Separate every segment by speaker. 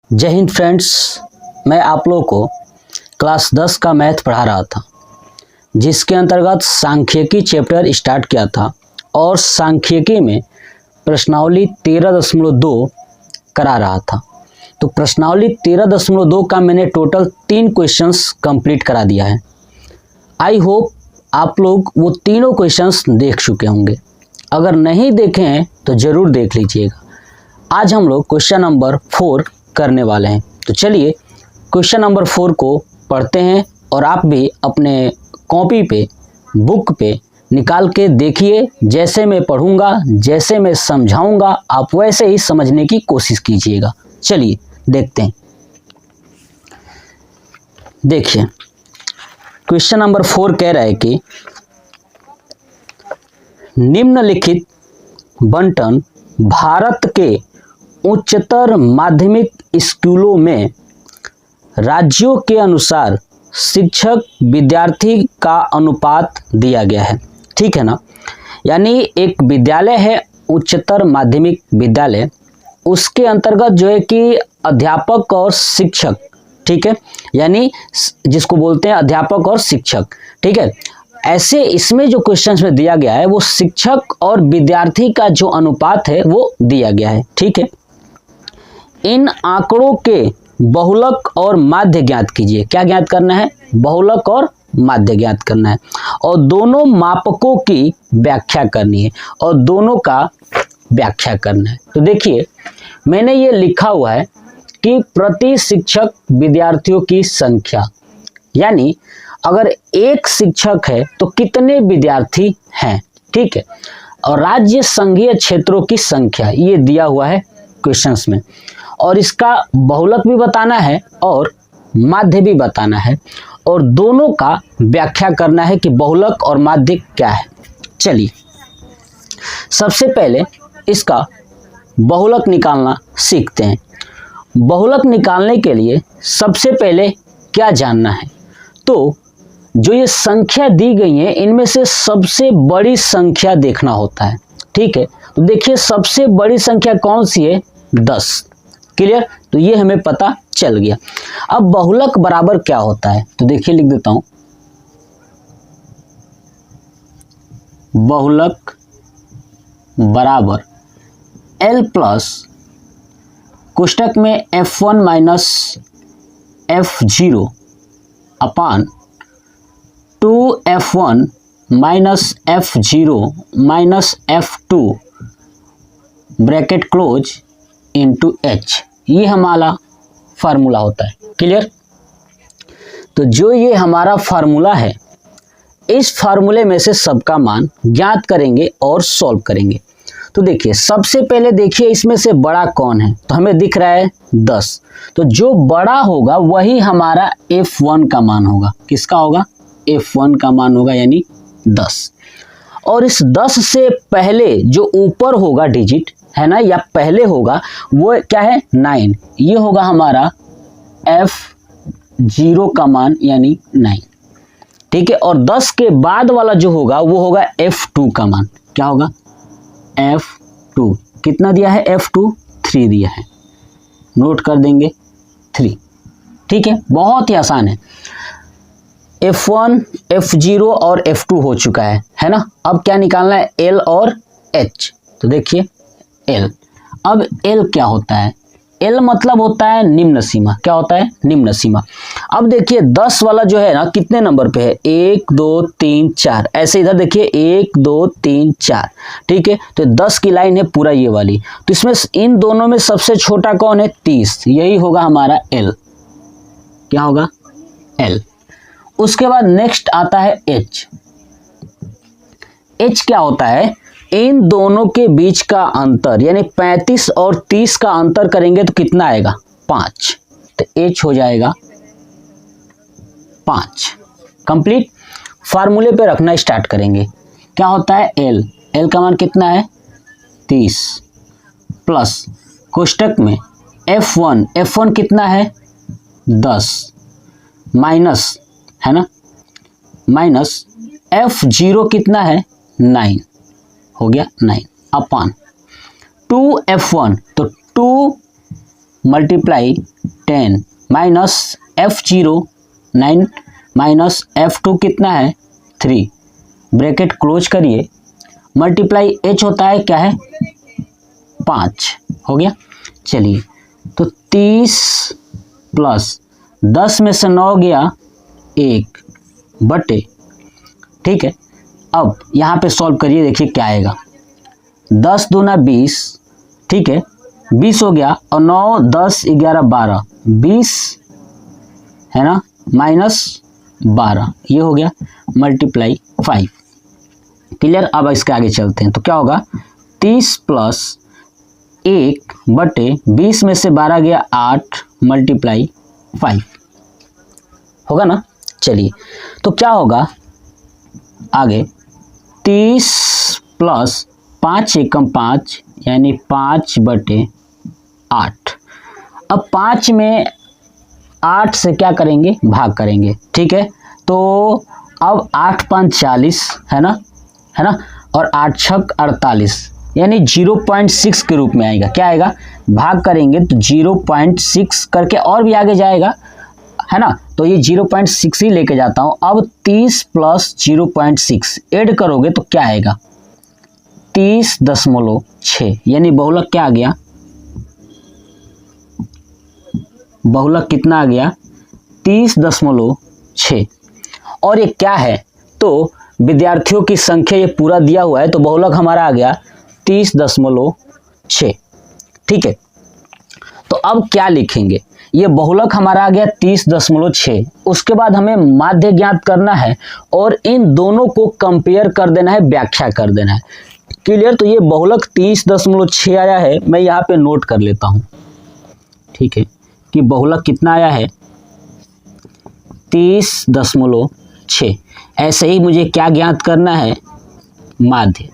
Speaker 1: जय हिंद फ्रेंड्स, मैं आप लोगों को क्लास 10 का मैथ पढ़ा रहा था, जिसके अंतर्गत सांख्यिकी चैप्टर स्टार्ट किया था और सांख्यिकी में प्रश्नावली 13.2 करा रहा था। तो प्रश्नावली 13.2 का मैंने टोटल 3 क्वेश्चंस कंप्लीट करा दिया है। आई होप आप लोग वो तीनों क्वेश्चंस देख चुके होंगे। अगर नहीं देखे हैं तो ज़रूर देख लीजिएगा। आज हम लोग क्वेश्चन नंबर 4 करने वाले हैं। तो चलिए क्वेश्चन नंबर 4 को पढ़ते हैं और आप भी अपने कॉपी पे, बुक पे निकाल के देखिए। जैसे मैं पढ़ूंगा, जैसे मैं समझाऊंगा, आप वैसे ही समझने की कोशिश कीजिएगा। चलिए देखते हैं। देखिए क्वेश्चन नंबर 4 कह रहा है कि निम्नलिखित बंटन भारत के उच्चतर माध्यमिक स्कूलों में राज्यों के अनुसार शिक्षक विद्यार्थी का अनुपात दिया गया है। ठीक है ना। यानी एक विद्यालय है उच्चतर माध्यमिक विद्यालय, उसके अंतर्गत जो है कि अध्यापक और शिक्षक, ठीक है, यानी जिसको बोलते हैं अध्यापक और शिक्षक, ठीक है। ऐसे इसमें जो क्वेश्चंस में दिया गया है वो शिक्षक और विद्यार्थी का जो अनुपात है वो दिया गया है। ठीक है। इन आंकड़ों के बहुलक और माध्य ज्ञात कीजिए। क्या ज्ञात करना है? बहुलक और माध्य ज्ञात करना है और दोनों मापकों की व्याख्या करनी है और दोनों का व्याख्या करना है। तो देखिए मैंने ये लिखा हुआ है कि प्रति शिक्षक विद्यार्थियों की संख्या, यानी अगर एक शिक्षक है तो कितने विद्यार्थी हैं। ठीक है। और राज्य संघीय क्षेत्रों की संख्या ये दिया हुआ है क्वेश्चंस में, और इसका बहुलक भी बताना है और माध्य भी बताना है और दोनों का व्याख्या करना है कि बहुलक और माध्य क्या है। चलिए सबसे पहले इसका बहुलक निकालना सीखते हैं। बहुलक निकालने के लिए सबसे पहले क्या जानना है? तो जो ये संख्या दी गई है इनमें से सबसे बड़ी संख्या देखना होता है। ठीक है। तो देखिए सबसे बड़ी संख्या कौन सी है? 10। क्लियर। तो ये हमें पता चल गया। अब बहुलक बराबर क्या होता है? तो देखिए लिख देता हूं, बहुलक बराबर L प्लस कोष्टक में F1 माइनस F0 अपान 2F1 minus F0 minus F2 bracket close into H। ये हमारा फार्मूला होता है। क्लियर। तो जो ये हमारा फार्मूला है, इस फार्मूले में से सबका मान ज्ञात करेंगे और सॉल्व करेंगे। तो देखिए सबसे पहले देखिए इसमें से बड़ा कौन है? तो हमें दिख रहा है 10। तो जो बड़ा होगा वही हमारा F1 का मान होगा। किसका होगा? F1 का मान होगा, यानी 10। और इस 10 से पहले जो ऊपर होगा डिजिट है ना, या पहले होगा, वो क्या है? 9। ये होगा हमारा F0 का मान, यानी 9। ठीक है। और 10 के बाद वाला जो होगा वो होगा F2 का मान। क्या होगा? F2 कितना दिया है? F2 3 दिया है। नोट कर देंगे 3। ठीक है। बहुत ही आसान है। F1, F0 और F2 हो चुका है ना। अब क्या निकालना है? L और H। तो देखिए L। अब L क्या होता है? L मतलब होता है निम्न सीमा। क्या होता है? निम्न सीमा। अब देखिए 10 वाला जो है ना कितने नंबर पे है? 1 2 3 4। ऐसे इधर देखिए 1 2 3 4। ठीक है। तो 10 की लाइन है पूरा ये वाली। तो इसमें इन दोनों में सबसे छोटा कौन है? 30। यही होगा हमारा L। क्या होगा? L। उसके बाद नेक्स्ट आता है H। H क्या होता है? इन दोनों के बीच का अंतर, यानी 35 और 30 का अंतर करेंगे तो कितना आएगा? 5। तो H हो जाएगा 5। कंप्लीट। फार्मूले पे रखना स्टार्ट करेंगे। क्या होता है? L। L का मान कितना है? 30 प्लस कोष्टक में F1। F1 कितना है? 10 माइनस, है ना, माइनस F0 कितना है? 9। हो गया 9 अपान 2F1। तो 2 multiply 10 minus F0 9 minus F2 कितना है 3, ब्रैकेट क्लोज करिए, मल्टीप्लाई H होता है क्या है 5, हो गया। चलिए तो 30 प्लस 10 में से 9 गया 1 बटे, ठीक है। अब यहाँ पे सॉल्व करिए, देखिए क्या आएगा, 10 दूना 20, ठीक है, 20 हो गया, और 9 10 11 12 20 है ना, माइनस 12 ये हो गया, मल्टीप्लाई 5। क्लियर। अब इसके आगे चलते हैं, तो क्या होगा 30 प्लस 1 बटे 20 में से 12 गया 8 मल्टीप्लाई 5, होगा ना। चलिए तो क्या होगा आगे, 30 प्लस 5 एकम 5 यानी 5 बटे 8। अब 5 में 8 से क्या करेंगे, भाग करेंगे, ठीक है। तो अब 8 5 40 है ना, और 8 6 48 यानी 0.6 के रूप में आएगा। क्या आएगा, भाग करेंगे तो 0.6 करके और भी आगे जाएगा, है ना। तो ये 0.6 ही लेके जाता हूँ। अब 30 प्लस 0.6 ऐड करोगे तो क्या आएगा 30.6, यानी बहुलक क्या आ गया, बहुलक कितना आ गया 30.6। और ये क्या है, तो विद्यार्थियों की संख्या ये पूरा दिया हुआ है, तो बहुलक हमारा आ गया 30.6, ठीक है। तो अब क्या लिखेंगे, ये बहुलक हमारा आ गया 30.6। उसके बाद हमें माध्य ज्ञात करना है और इन दोनों को कंपेयर कर देना है, व्याख्या कर देना है। क्लियर। तो ये बहुलक 30.6 आया है, मैं यहाँ पे नोट कर लेता हूँ, ठीक है, कि बहुलक कितना आया है 30.6। ऐसे ही मुझे क्या ज्ञात करना है, माध्य।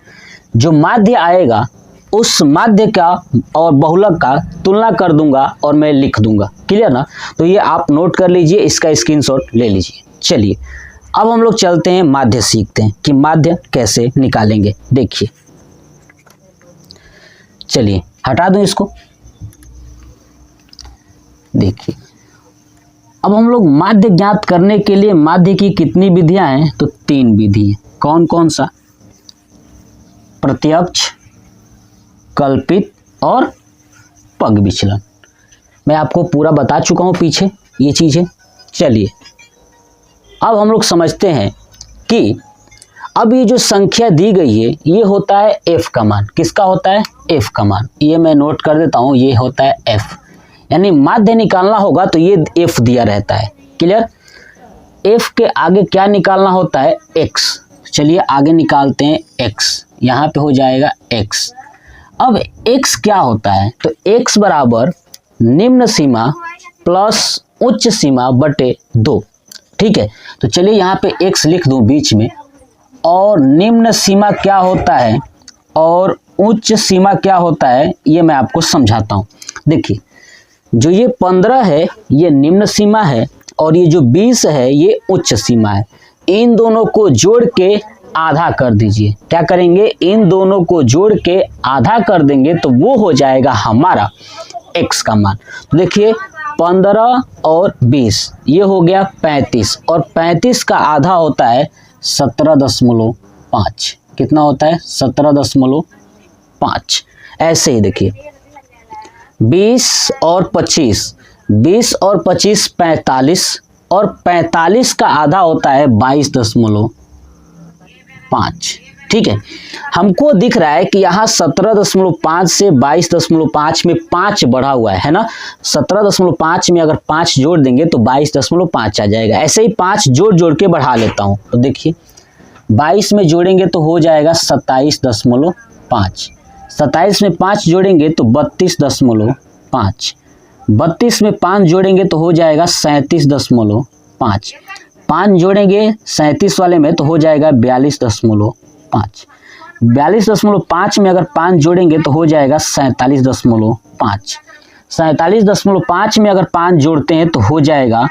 Speaker 1: जो माध्य आएगा उस माध्य का और बहुलक का तुलना कर दूंगा और मैं लिख दूंगा। क्लियर ना। तो ये आप नोट कर लीजिए, इसका स्क्रीनशॉट ले लीजिए। चलिए अब हम लोग चलते हैं, माध्य सीखते हैं कि माध्य कैसे निकालेंगे। देखिए, चलिए हटा दूं इसको। देखिए अब हम लोग माध्य ज्ञात करने के लिए माध्य की कितनी विधियां हैं, तो 3 विधि हैं। कौन कौन सा, प्रत्यक्ष, कल्पित और पग विचलन। मैं आपको पूरा बता चुका हूं पीछे ये चीजें। चलिए अब हम लोग समझते हैं कि अब ये जो संख्या दी गई है ये होता है f का मान। किसका होता है, f का मान। ये मैं नोट कर देता हूं, ये होता है f, यानी माध्य निकालना होगा तो ये f दिया रहता है। क्लियर। f के आगे क्या निकालना होता है, x। चलिए आगे निकालते हैं x, यहाँ पे हो जाएगा x। अब x क्या होता है, तो x बराबर निम्न सीमा प्लस उच्च सीमा बटे 2, ठीक है। तो चलिए यहाँ पे x लिख दूं बीच में, और निम्न सीमा क्या होता है और उच्च सीमा क्या होता है ये मैं आपको समझाता हूँ। देखिए जो ये 15 है ये निम्न सीमा है और ये जो 20 है ये उच्च सीमा है। इन दोनों को जोड़ के आधा कर दीजिए। क्या करेंगे, इन दोनों को जोड़ के आधा कर देंगे तो वो हो जाएगा हमारा x का मान। तो देखिए 15 और 20 ये हो गया 35, और 35 का आधा होता है 17.5। कितना होता है, 17.5। ऐसे ही देखिए 20 और 25, 20 और 25 45, और 45 का आधा होता है 22.5। ठीक है, हमको दिख रहा है कि यहाँ 17.5 से 22.5 में 5 बढ़ा हुआ है ना। 17.5 में अगर 5 जोड़ देंगे तो 22.5 आ जाएगा। ऐसे ही 5 जोड़ के बढ़ा लेता हूँ। तो देखिए 22 में जोड़ेंगे तो हो जाएगा 27.5, 27 में 5 जोड़ेंगे तो 32.5, 32 में 5 जोड़ेंगे तो हो जाएगा 37.5, 5 जोड़ेंगे 37 वाले में तो हो जाएगा 42.5, 42.5 में अगर 5 जोड़ेंगे तो हो जाएगा 47.5, 47.5 में अगर 5 जोड़ते हैं तो हो जाएगा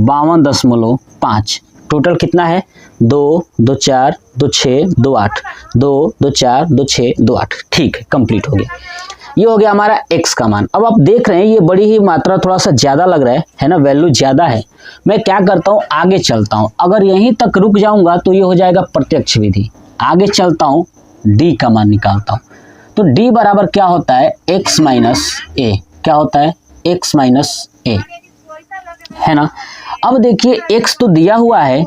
Speaker 1: 52.5। टोटल कितना है, 2 2 4 2 6 2 8, 2 2 4 2 6 2 8। ठीक है, कंप्लीट हो गया। ये हो गया हमारा x का मान। अब आप देख रहे हैं ये बड़ी ही मात्रा थोड़ा सा ज़्यादा लग रहा है ना, वैल्यू ज़्यादा है। मैं क्या करता हूँ, आगे चलता हूँ। अगर यहीं तक रुक जाऊँगा तो ये हो जाएगा प्रत्यक्ष विधि। आगे चलता हूँ, d का मान निकालता हूँ। तो d बराबर क्या होता है, x माइनस ए। क्या होता है, x माइनस ए, है ना। अब देखिए x तो दिया हुआ है,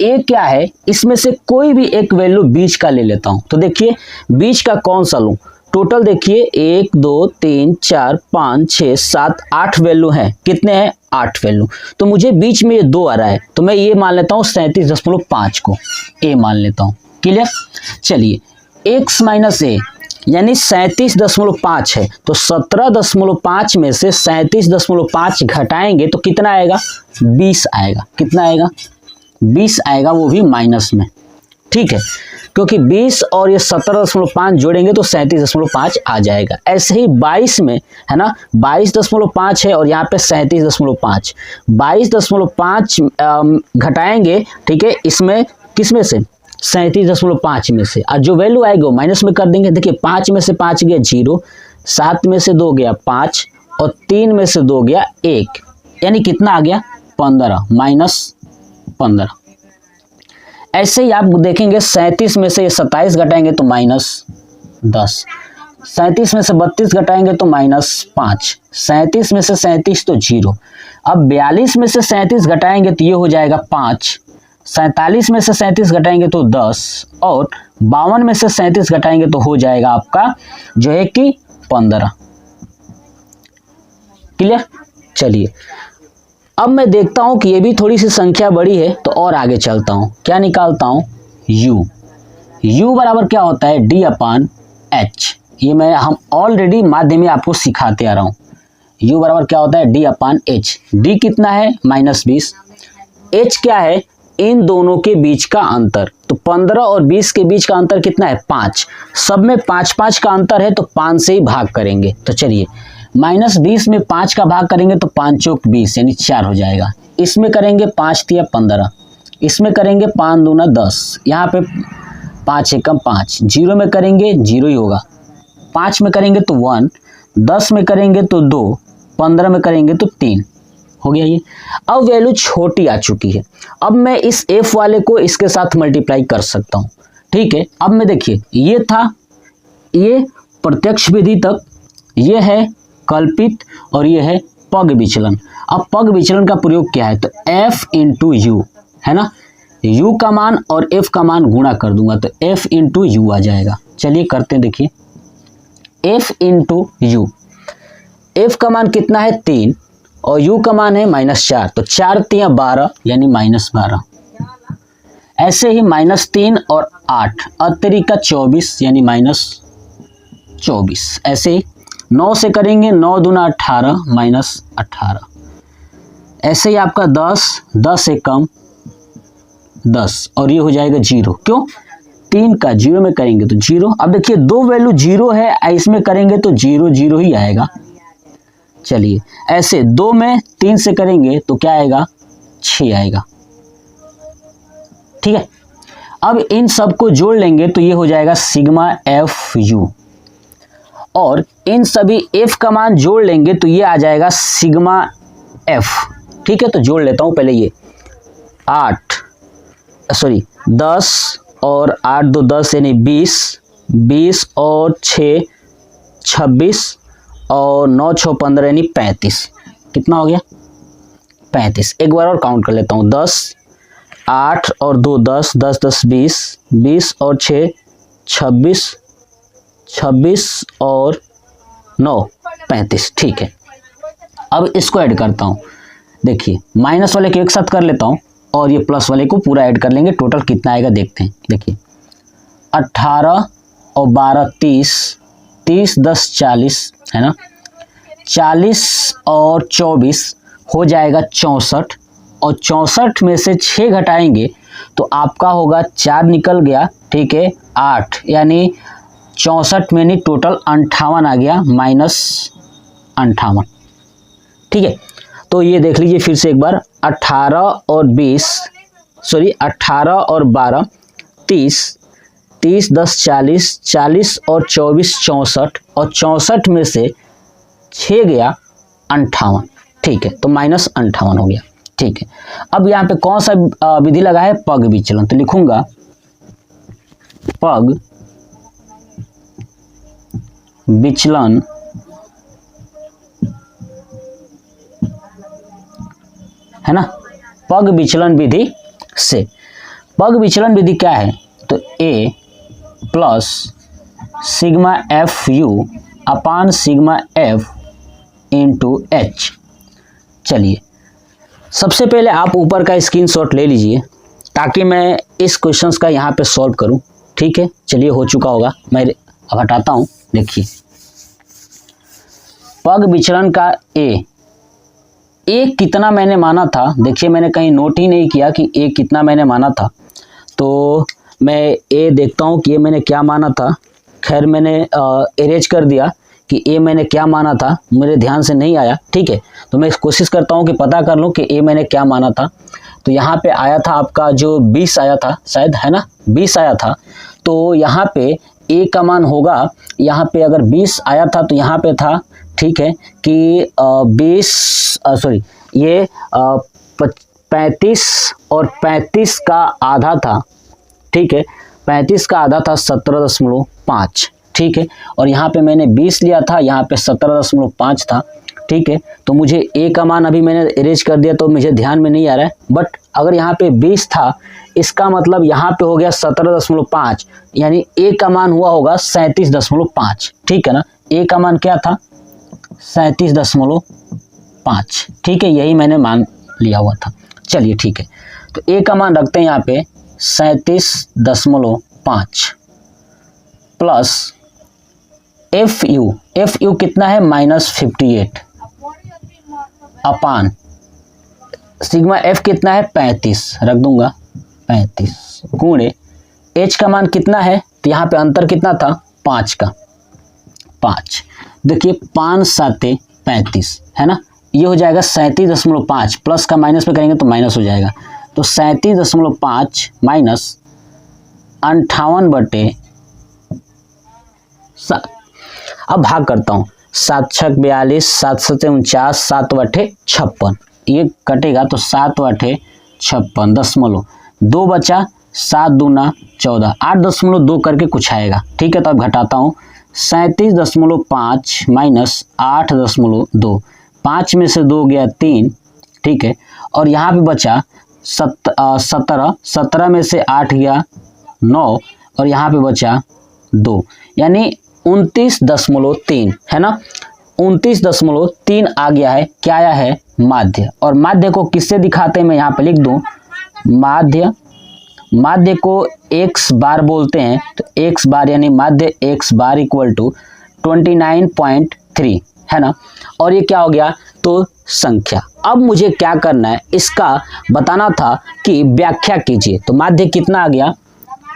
Speaker 1: ए क्या है, इसमें से कोई भी एक वैल्यू बीच का ले लेता हूं। तो देखिए बीच का कौन सा लूं, टोटल देखिए 1 2 3 4 5 6 7 8 वैल्यू है। कितने हैं, 8 वैल्यू। तो मुझे बीच में ये 2 आ रहा है, तो मैं ये मान लेता हूँ 37.5 को ए मान लेता हूँ। क्लियर। चलिए x माइनस ए यानी 37.5 है, तो 17.5 में से 37.5 घटाएंगे तो कितना आएगा, 20 आएगा। कितना आएगा, 20 आएगा, वो भी माइनस में। ठीक है, क्योंकि 20 और ये 17.5 जोड़ेंगे तो 37.5 आ जाएगा। ऐसे ही 22 में है ना, 22.5 है और यहाँ पे 37.5, 22.5 घटाएंगे, ठीक है, इसमें किसमें से, 37.5 में से, और जो वैल्यू आएगी वो माइनस में कर देंगे। देखिए 5 में से 5 गया 0, 7 में से 2 गया 5 और 3 में से 2 गया 1, यानी कितना आ गया, 15 माइनस 15। ऐसे ही आप देखेंगे 37 में से 27 घटाएंगे तो माइनस 10, 37 में से 32 घटाएंगे तो माइनस 5, 37 में से 37 तो 0। अब 42 में से 37 घटाएंगे तो ये हो जाएगा 5, 47 में से 37 घटाएंगे तो 10 और 52 में से 37 घटाएंगे तो हो जाएगा आपका जो है कि 15। क्लियर। चलिए अब मैं देखता हूं कि ये भी थोड़ी सी संख्या बड़ी है, तो और आगे चलता हूं। क्या निकालता हूं, u बराबर क्या होता है, d अपान h। ये हम ऑलरेडी माध्यम में आपको सिखाते आ रहा हूं। u बराबर क्या होता है, d अपान h। d कितना है, -20। h क्या है, इन दोनों के बीच का अंतर। तो 15 और 20 के बीच का अंतर कितना है, 5। सब में 5-5 का अंतर है तो 5 से ही भाग करेंगे। तो चलिए -20 में 5 का भाग करेंगे तो 5 चौक 20 यानी 4 हो जाएगा। इसमें करेंगे 5 तिया 15, इसमें करेंगे 5 दूना 10, यहाँ पे 5 एकम 5, 0 में करेंगे 0 ही होगा, 5 में करेंगे तो 1, 10 में करेंगे तो 2, 15 में करेंगे तो 3 हो गया ये। अब वैल्यू छोटी आ चुकी है, अब मैं इस f वाले को इसके साथ मल्टीप्लाई कर सकता हूँ। ठीक है, अब मैं देखिए ये था, ये प्रत्यक्ष विधि तक, ये है कल्पित और ये है पग विचलन। अब पग विचलन का प्रयोग क्या है, तो f इंटू यू है ना, u का मान और f का मान गुणा कर दूंगा तो f इंटू यू आ जाएगा। चलिए करते हैं, देखिए f इंटू यू, f का मान कितना है 3 और u का मान है -4, तो 4 तिया 12 यानी -12। ऐसे ही -3 और 8 अतिरिक्त 24 यानी -24। ऐसे ही 9 से करेंगे 9 दूना 18 -18। ऐसे ही आपका 10 से कम 10 और ये हो जाएगा 0। क्यों, 3 का 0 में करेंगे तो 0। अब देखिए दो वैल्यू 0 है, इसमें करेंगे तो 0 ही आएगा। चलिए ऐसे 2 में 3 से करेंगे तो क्या आएगा, 6 आएगा। ठीक है, अब इन सब को जोड़ लेंगे तो ये हो जाएगा सिग्मा एफ यू, और इन सभी f का मान जोड़ लेंगे तो ये आ जाएगा सिग्मा f। ठीक है, तो जोड़ लेता हूँ पहले ये 10 और 8 2 10 यानी 20 और 6 26 और 9 6 15 यानी 35। कितना हो गया, 35। एक बार और काउंट कर लेता हूँ, 10 8 और 2 10 10 10 20 और 6 26 और 9 35। ठीक है, अब इसको ऐड करता हूँ। देखिए माइनस वाले को एक साथ कर लेता हूँ और ये प्लस वाले को पूरा ऐड कर लेंगे, टोटल कितना आएगा देखते हैं। देखिए 18 और 12 30 30 10 40 है ना, 40 और 24 हो जाएगा 64, और 64 में से 6 घटाएंगे तो आपका होगा 4 निकल गया। ठीक है, 8 यानी 64 में नहीं टोटल 58 आ गया, -58। ठीक है, तो ये देख लीजिए फिर से एक बार, 18 और 12 30 30 10 40, 40 और 24 64, और 64 में से 6 गया 58, ठीक है, तो -58 हो गया, ठीक है। अब यहाँ पे कौन सा विधि लगा है, पग विचलन, तो लिखूंगा पग विचलन है ना, पग विचलन विधि से। पग विचलन विधि क्या है, तो A plus sigma F you upon sigma F into H. चलिए सबसे पहले आप ऊपर का स्क्रीनशॉट ले लीजिए ताकि मैं इस क्वेश्चंस का यहाँ पे सॉल्व करूँ, ठीक है। चलिए हो चुका होगा, मैं अब हटाता हूँ। देखिए पग विचलन का ए कितना मैंने माना था, देखिए मैंने कहीं नोट ही नहीं किया कि ए कितना मैंने माना था, तो मैं ए देखता हूँ कि ये मैंने क्या माना था। खैर मैंने एरेज कर दिया कि ए मैंने क्या माना था, मेरे ध्यान से नहीं आया, ठीक है। तो मैं कोशिश करता हूँ कि पता कर लूँ कि ए मैंने क्या माना था। तो यहाँ पे आया था आपका जो 20 आया था शायद, है ना, 20 आया था। तो यहाँ पे ए का मान होगा, यहाँ पे अगर 20 आया था तो यहाँ पे था, ठीक है, कि 35 और 35 का आधा था, ठीक है, 35 का आधा था 17.5, ठीक है, और यहाँ पे मैंने 20 लिया था, यहाँ पे 17.5 था, ठीक है। तो मुझे ए का मान अभी मैंने इरेज कर दिया तो मुझे ध्यान में नहीं आ रहा है, बट अगर यहाँ पे 20 था इसका मतलब यहाँ पे हो गया 17.5, यानी ए का मान हुआ होगा 37.5, ठीक है ना। ए का मान क्या था, 37.5, ठीक है, यही मैंने मान लिया हुआ था। चलिए ठीक है, तो ए का मान रखते हैं यहाँ पे 37.5 प्लस एफ यू कितना है -58 अपान सिग्मा एफ कितना है 35, रख दूंगा 35 गुणे एच का मान कितना है, तो यहाँ पे अंतर कितना था 5 का 5, देखिए 5 7 35 है ना, ये हो जाएगा 37.5, प्लस का माइनस में करेंगे तो माइनस हो जाएगा, तो 37.5 माइनस 58/7। अब भाग करता हूँ, 7 6 42, 7 7 49, 7 8 56, ये कटेगा तो 7 8 56 दशमलव 2 बचा, 7 दूना 14, 8.2 करके कुछ आएगा, ठीक है। तो अब घटाता हूँ, 37.5 माइनस 8.2, 5 में से 2 गया 3, ठीक है, और यहाँ पे बचा 17 में से 8 गया 9, और यहाँ पे बचा 2, यानी 29.3 है ना, 29.3 आ गया है। क्या आया है, माध्य। और माध्य को किससे दिखाते हैं, मैं यहाँ पे लिख दूं, माध्य को x बार बोलते हैं, तो x बार यानी माध्य x बार इक्वल टू 29.3 है ना, और ये क्या हो गया, तो संख्या। अब मुझे क्या करना है, इसका बताना था कि व्याख्या कीजिए, तो माध्य कितना आ गया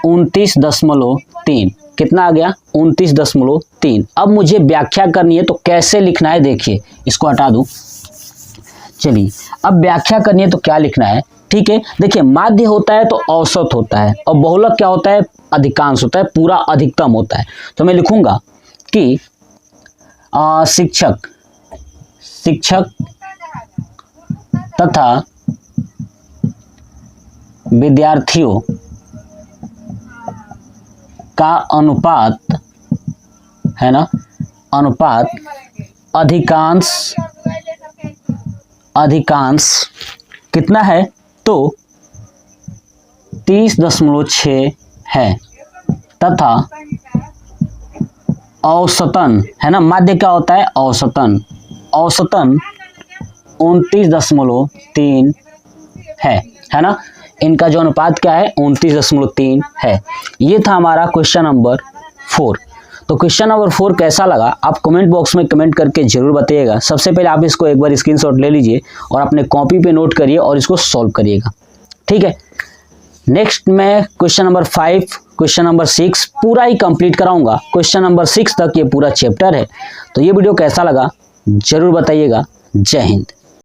Speaker 1: 29.3, कितना आ गया 29.3। अब मुझे व्याख्या करनी है, तो कैसे लिखना है, देखिए इसको हटा दूं। चलिए अब व्याख्या करनी है तो क्या लिखना है, ठीक है। देखिए माध्य होता है तो औसत होता है, और बहुलक क्या होता है, अधिकांश होता है, पूरा अधिकतम होता है। तो मैं लिखूंगा कि शिक्षक तथा विद्यार्थियों का अनुपात है ना, अनुपात अधिकांश कितना है, तो 30.6 है, तथा औसतन है ना, माध्य क्या होता है, औसतन 29.3 है ना, इनका जो अनुपात क्या है 29.3 है। ये था हमारा क्वेश्चन नंबर 4। तो क्वेश्चन नंबर 4 कैसा लगा आप कमेंट बॉक्स में कमेंट करके जरूर बताइएगा। सबसे पहले आप इसको एक बार स्क्रीनशॉट ले लीजिए और अपने कॉपी पे नोट करिए और इसको सॉल्व करिएगा, ठीक है। नेक्स्ट मैं क्वेश्चन नंबर 5, क्वेश्चन नंबर 6 पूरा ही कंप्लीट कराऊंगा। क्वेश्चन नंबर 6 तक ये पूरा चैप्टर है। तो ये वीडियो कैसा लगा जरूर बताइएगा। जय हिंद।